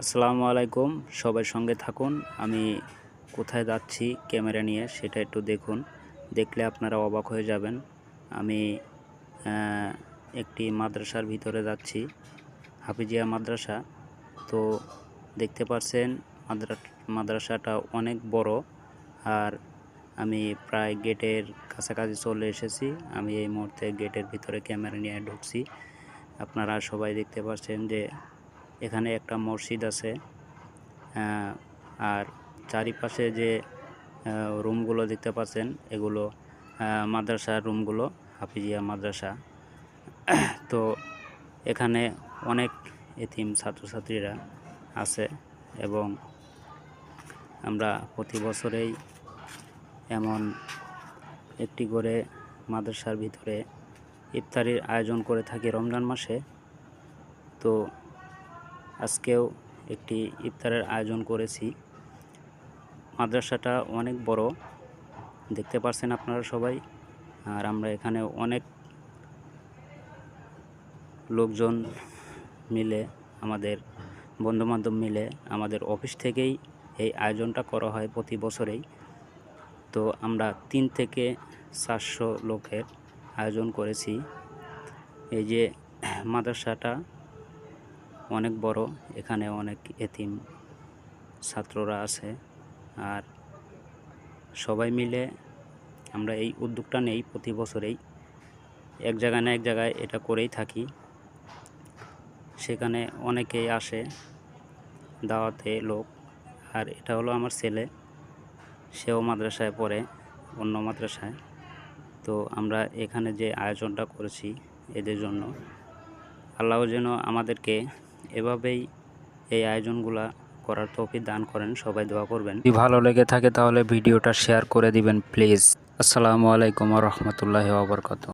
আসসালামু আলাইকুম, সবাই সঙ্গে থাকুন। আমি কোথায় যাচ্ছি ক্যামেরা নিয়ে সেটা একটু দেখুন। দেখলে আপনারা অবাক হয়ে যাবেন। আমি একটি মাদ্রাসার ভিতরে যাচ্ছি, হাফিজিয়া মাদ্রাসা। তো দেখতে পাচ্ছেন মাদ্রাসাটা অনেক বড়, আর আমি প্রায় গেটের কাছাকাছি চলে এসেছি। আমি এই মুহূর্তে গেটের ভিতরে ক্যামেরা নিয়ে ঢুকছি। আপনারা সবাই দেখতে পাচ্ছেন যে এখানে একটা মসজিদ আছে, আর চারিপাশে যে রুমগুলো দেখতে পাচ্ছেন এগুলো মাদ্রাসার রুমগুলো, হাফিজিয়া মাদ্রাসা। তো এখানে অনেক এতিম ছাত্রছাত্রীরা আছে এবং আমরা প্রতি বছরেই এমন একটি করে মাদ্রাসার ভিতরে ইফতারির আয়োজন করে থাকি রমজান মাসে। তো আজকেও একটি ইফতারের আয়োজন করেছি। মাদ্রাসাটা অনেক বড়, দেখতে পাচ্ছেন আপনারা সবাই। আর আমরা এখানে অনেক লোকজন মিলে, আমাদের বন্ধুবান্ধব মিলে, আমাদের অফিস থেকেই এই আয়োজনটা করা হয় প্রতি বছরেই। তো আমরা 3 থেকে 400 লোকের আয়োজন করেছি। এই যে মাদ্রাসাটা অনেক বড়, এখানে অনেক এতিম ছাত্ররা আছে, আর সবাই মিলে আমরা এই উদ্যোগটা নেই প্রতি বছরেই। এক জায়গায় না এক জায়গায় এটা করেই থাকি। সেখানে অনেকেই আসে দাওয়াতে লোক। আর এটা হলো আমার ছেলে, সেও মাদ্রাসায় পড়ে, অন্য মাদ্রাসায়। তো আমরা এখানে যে আয়োজনটা করেছি এদের জন্য, আল্লাহ যেন আমাদেরকে এভাবেই এই আয়োজনগুলা করার তৌফিক দান করেন। সবাই দোয়া করবেন। যদি ভালো লেগে থাকে তাহলে ভিডিওটা শেয়ার করে দিবেন প্লিজ। আসসালামু আলাইকুম ওয়া রাহমাতুল্লাহি ওয়া বারাকাতুহু।